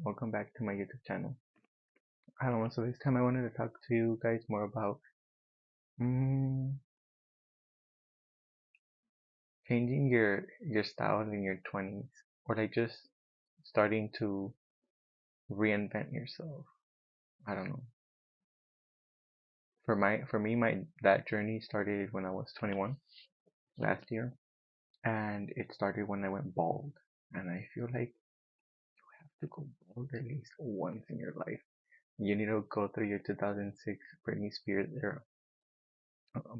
welcome back to my YouTube channel. I don't know, so this time I wanted to talk to you guys more about mm, changing your style in your 20s, or like just starting to reinvent yourself. I don't know. For me, my that journey started when I was 21 last year, and it started when I went bald. And I feel like you have to go bald at least once in your life. You need to go through your 2006 Britney Spears era.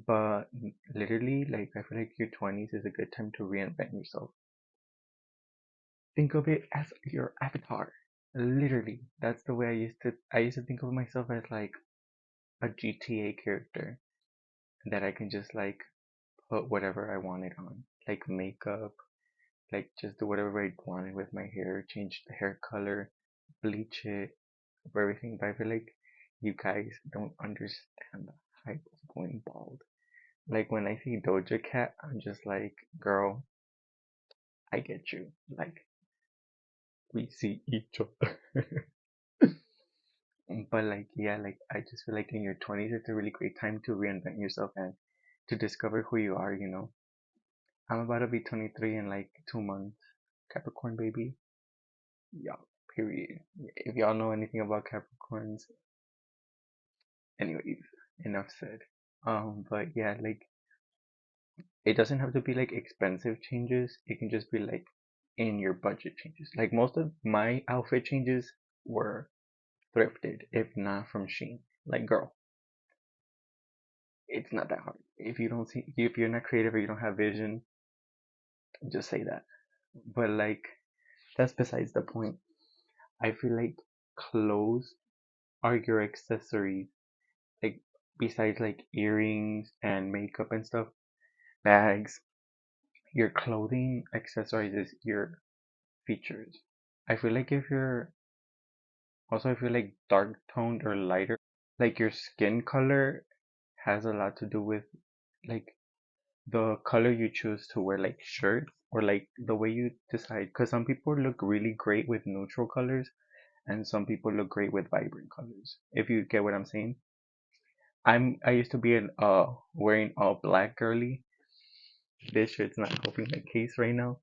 But literally, like, I feel like your 20s is a good time to reinvent yourself. Think of it as your avatar. Literally, that's the way I used to think of myself as like a GTA character that I can just like put whatever I wanted on, like makeup, like just do whatever I wanted with my hair, change the hair color, bleach it, everything. But I feel like you guys don't understand the hype of going bald. Like when I see Doja Cat, I'm just like, girl, I get you. Like we see each other. But like yeah, like I just feel like in your 20s it's a really great time to reinvent yourself and to discover who you are. I'm about to be 23 in like 2 months. Capricorn baby. Yeah, period. If y'all know anything about Capricorns, anyways, enough said. But yeah, like it doesn't have to be like expensive changes. It can just be like in your budget changes. Like most of my outfit changes were thrifted, if not from Shein. Like girl, it's not that hard. If you're not creative or you don't have vision, just say that. But like that's besides the point. I feel like clothes are your accessories. Like besides like earrings and makeup and stuff, bags, your clothing accessorizes your features. I feel like if you're also if you're like dark toned or lighter, like your skin color has a lot to do with like the color you choose to wear like shirts or like the way you decide because some people look really great with neutral colors and some people look great with vibrant colors, if you get what I'm saying. I used to be an wearing all black girly. This shirt's not helping my case right now,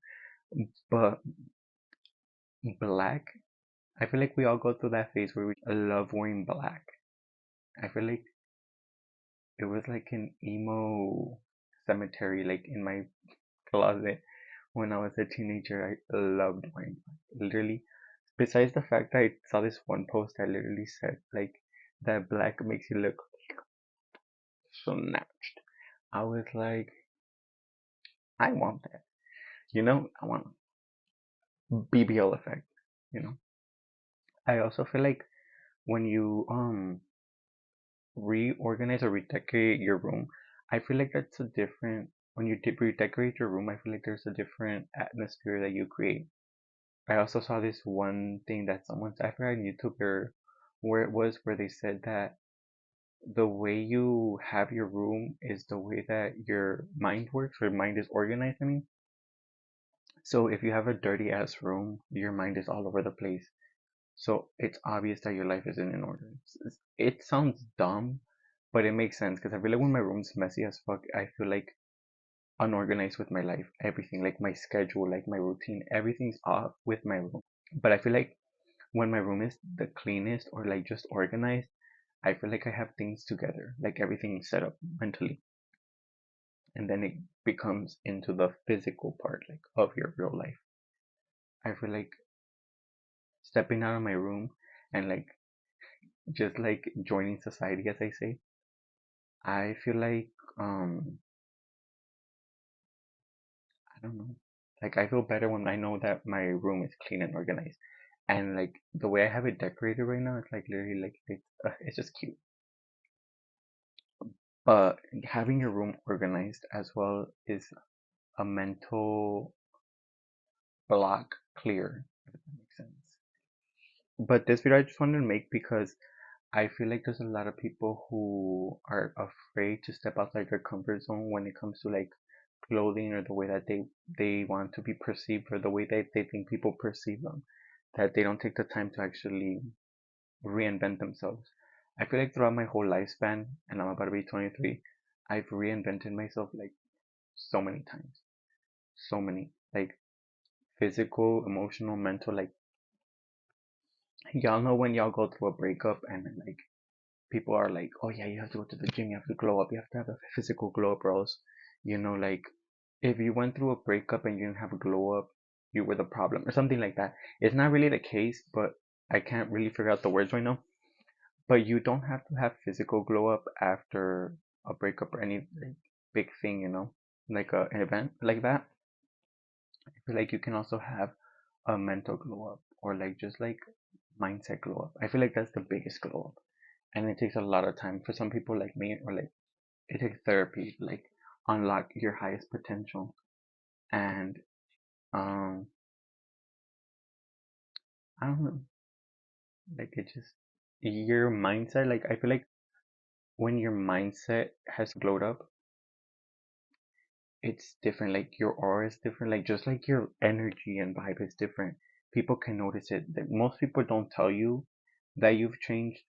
but black, I feel like we all go through that phase where we love wearing black. I feel like it was like an emo cemetery like in my closet. When I was a teenager, I loved wearing black. Literally, besides the fact that I saw this one post that literally said like that black makes you look so snatched. I was like, I want that. I want BBL effect. You know. I also feel like when you reorganize or redecorate your room, I feel like that's a different. When you redecorate your room, I feel like there's a different atmosphere that you create. I also saw this one thing that someone I forgot on YouTube where it was where they said that the way you have your room is the way that your mind works, or your mind is organized, I mean. So if you have a dirty ass room, your mind is all over the place. So it's obvious that your life isn't in order. It sounds dumb, but it makes sense because I feel like when my room's messy as fuck, I feel like unorganized with my life. Everything, like my schedule, like my routine, everything's off with my room. But I feel like when my room is the cleanest or like just organized, I feel like I have things together, like everything set up mentally. And then it becomes into the physical part, like of your real life. I feel like stepping out of my room and like just like joining society, as I say, I feel like I don't know. Like I feel better when I know that my room is clean and organized. And like the way I have it decorated right now, it's like literally like it's just cute. But having your room organized as well is a mental block clear, if that makes sense. But this video I just wanted to make because I feel like there's a lot of people who are afraid to step outside their comfort zone when it comes to like clothing or the way that they want to be perceived or the way that they think people perceive them. that they don't take the time to actually reinvent themselves. I feel like throughout my whole lifespan, and I'm about to be 23, I've reinvented myself like so many times. So many. Like physical, emotional, mental. Like, y'all know when y'all go through a breakup and like people are like, oh yeah, you have to go to the gym, you have to glow up, you have to have a physical glow up, or else, like if you went through a breakup and you didn't have a glow up, you were the problem, or something like that. It's not really the case, but I can't really figure out the words right now. But you don't have to have physical glow up after a breakup or any like, big thing, like an event like that. I feel like you can also have a mental glow up or like just like mindset glow up. I feel like that's the biggest glow up. And it takes a lot of time for some people like me, or like it takes therapy, like unlock your highest potential. And um I don't know, like it just your mindset, like I feel like when your mindset has glowed up, it's different. Like your aura is different. Like just like your energy and vibe is different. People can notice it. That most people don't tell you that you've changed,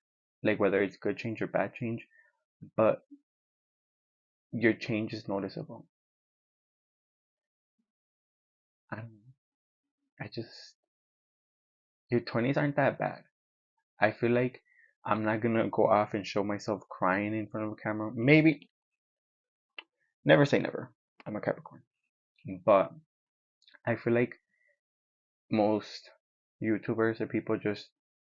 like whether it's good change or bad change, but your change is noticeable. I don't know. I just your 20s aren't that bad. I feel like I'm not gonna go off and show myself crying in front of a camera. Maybe never say never. I'm a Capricorn, but I feel like most YouTubers or people just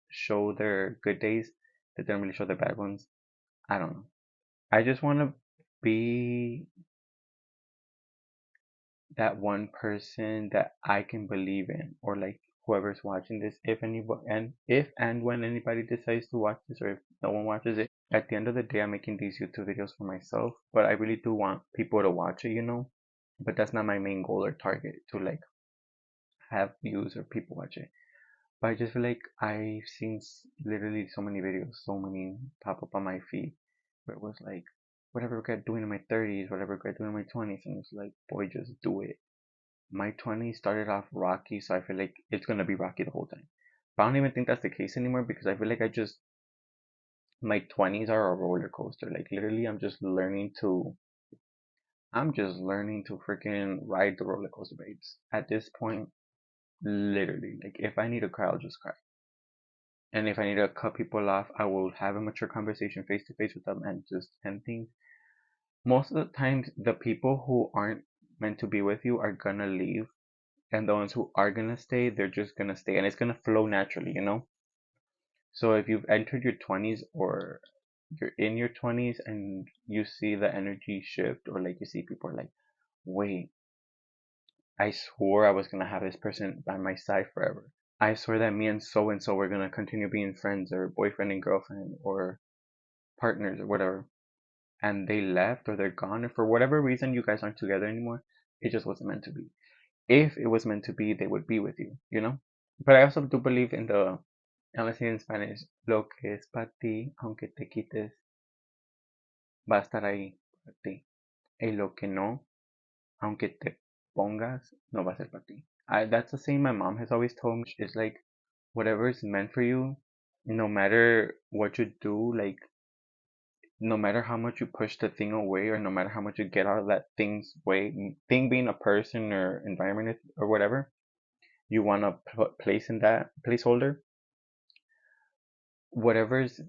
show their good days. They don't really show their bad ones. I don't know. I just want to be that one person that I can believe in, or like whoever's watching this, if anybody, and if and when anybody decides to watch this, or if no one watches it, at the end of the day, I'm making these YouTube videos for myself, but I really do want people to watch it. But that's not my main goal or target to like have views or people watch it. But I just feel like I've seen literally so many videos, so many pop up on my feed, where it was like, whatever I got doing in my 30s, whatever I got doing in my 20s, and it's like, boy, just do it. My 20s started off rocky, so I feel like it's gonna be rocky the whole time. But I don't even think that's the case anymore, because I feel like my 20s are a roller coaster. Like literally, I'm just learning to freaking ride the roller coaster, babes. At this point, literally, like if I need to cry, I'll just cry. And if I need to cut people off, I will have a mature conversation face to face with them and just end things. Most of the times, the people who aren't meant to be with you are gonna leave, and the ones who are gonna stay, they're just gonna stay, and it's gonna flow naturally. So if you've entered your 20s, or you're in your 20s and you see the energy shift, or like you see people are like, wait, I swore I was gonna have this person by my side forever. I swear that me and so were gonna continue being friends, or boyfriend and girlfriend, or partners, or whatever. And they left, or they're gone, or for whatever reason you guys aren't together anymore. It just wasn't meant to be. If it was meant to be, they would be with you. But I also do believe in I'm gonna say in Spanish, lo que es para ti, aunque te quites, va a estar ahí para ti. Y lo que no, aunque te pongas, no va a ser para ti. That's the saying my mom has always told me. It's like, whatever is meant for you, no matter what you do, like, no matter how much you push the thing away, or no matter how much you get out of that thing's way, thing being a person or environment or whatever, you want to put place in that placeholder, whatever's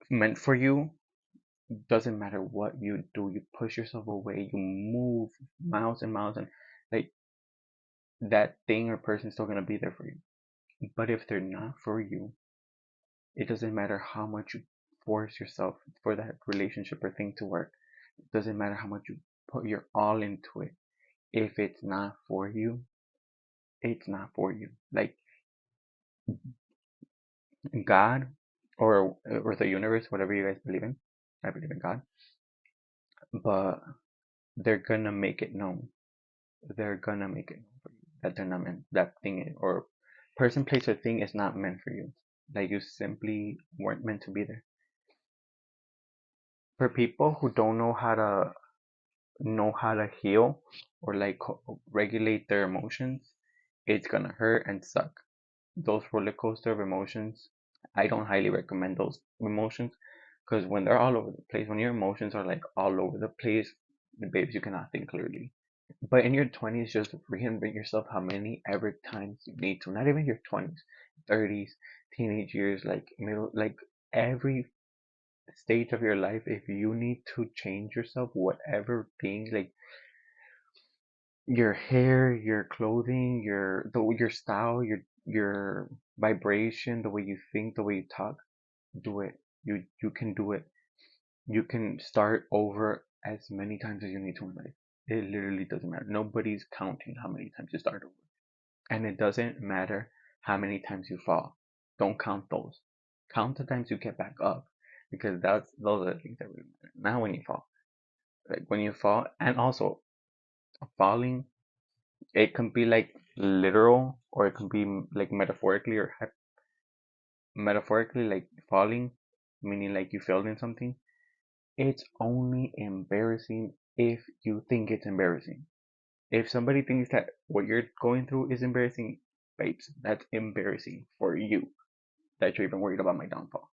meant for you, doesn't matter what you do, you push yourself away, you move miles and miles, and like that thing or person is still going to be there for you. But if they're not for you, it doesn't matter how much you force yourself for that relationship or thing to work. It doesn't matter how much you put your all into it. If it's not for you, it's not for you. Like God, or the universe, whatever you guys believe in. I believe in God, but they're gonna make it known. They're gonna make it known for you that they're not meant. That thing or person, place, or thing is not meant for you. Like you simply weren't meant to be there. For people who don't know how to heal, or like regulate their emotions, it's gonna hurt and suck. those roller coaster of emotions, I don't highly recommend those emotions because when they're all over the place, when your emotions are like all over the place, babes, you cannot think clearly. But in your 20s, just reinvent yourself how many ever times you need to. Not even your 20s, 30s, teenage years, like middle, like every stage of your life. If you need to change yourself, whatever thing, like your hair, your clothing, your style, your vibration, the way you think, the way you talk, do it. You can do it. You can start over as many times as you need to in life. It literally doesn't matter. Nobody's counting how many times you start over. And it doesn't matter how many times you fall. Don't count those. Count the times you get back up. Because those are the things that really matter. Not when you fall. Like when you fall, and also falling, it can be like literal or it can be like metaphorically or metaphorically like falling, meaning like you failed in something. It's only embarrassing if you think it's embarrassing. If somebody thinks that what you're going through is embarrassing, babes, that's embarrassing for you that you're even worried about my downfall.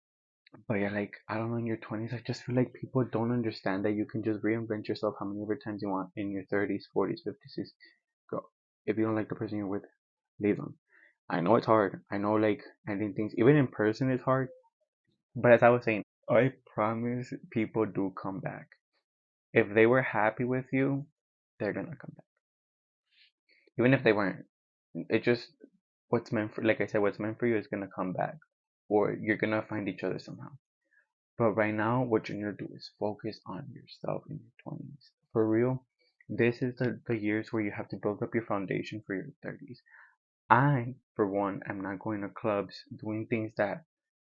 But yeah, like, I don't know, in your 20s, I just feel like people don't understand that you can just reinvent yourself how many ever times you want in your 30s, 40s, 50s, 60s. Go. If you don't like the person you're with, leave them. I know it's hard. I know, like, ending things, even in person, is hard. But as I was saying, I promise people do come back. If they were happy with you, they're gonna come back. Even if they weren't, it just what's meant for, like I said, what's meant for you is gonna come back, or you're gonna find each other somehow. But right now, what you're gonna do is focus on yourself in your 20s. For real, this is the years where you have to build up your foundation for your 30s. I, for one, am not going to clubs doing things that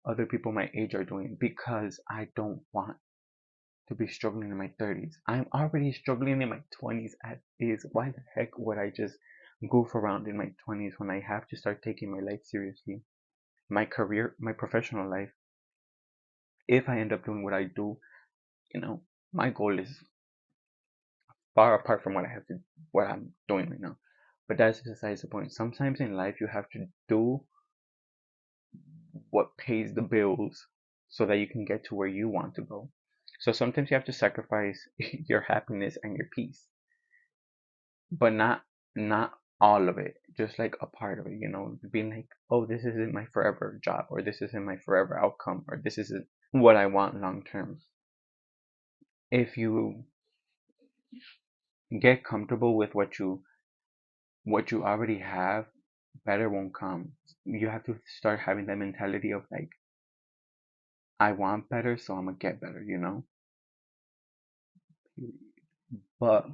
other people my age are doing because I don't want to be struggling in my 30s. I'm already struggling in my 20s as is. Why the heck would I just goof around in my 20s when I have to start taking my life seriously? My career, my professional life, if I end up doing what I do, you know, my goal is far apart from what I'm doing right now. But that's besides the point. Sometimes in life you have to do what pays the bills so that you can get to where you want to go. So sometimes you have to sacrifice your happiness and your peace, but not all of it, just like a part of it, being like, oh, this isn't my forever job, or this isn't my forever outcome, or this isn't what I want long term. If you get comfortable with what you already have, better won't come. You have to start having that mentality of like, I want better, so I'm gonna get better. But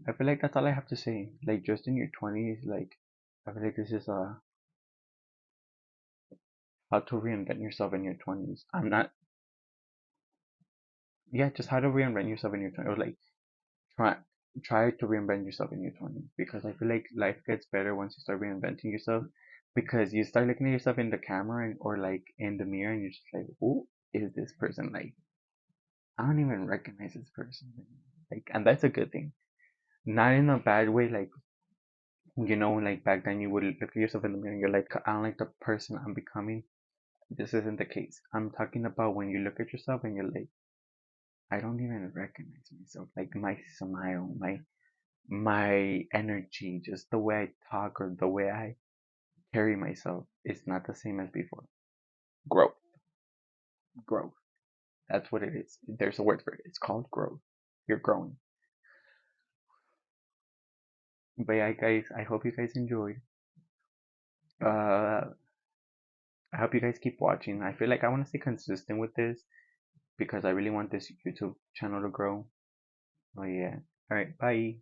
I feel like that's all I have to say. Like, just in your 20s, like, I feel like this is how to reinvent yourself in your 20s. I'm not, yeah, just how to reinvent yourself in your 20s. Or like, try, try to reinvent yourself in your 20s because I feel like life gets better once you start reinventing yourself because you start looking at yourself in the camera or like in the mirror and you're just like, who is this person? Like, I don't even recognize this person. Like, and that's a good thing. Not in a bad way, like, like back then you would look at yourself in the mirror and you're like, I don't like the person I'm becoming. This isn't the case. I'm talking about when you look at yourself and you're like, I don't even recognize myself. Like my smile, my energy, just the way I talk or the way I carry myself is not the same as before. Growth. Growth. That's what it is. There's a word for it. It's called growth. You're growing. But yeah, guys, I hope you guys enjoyed. Uh, I hope you guys keep watching. I feel like I want to stay consistent with this because I really want this YouTube channel to grow. Oh yeah. All right. Bye.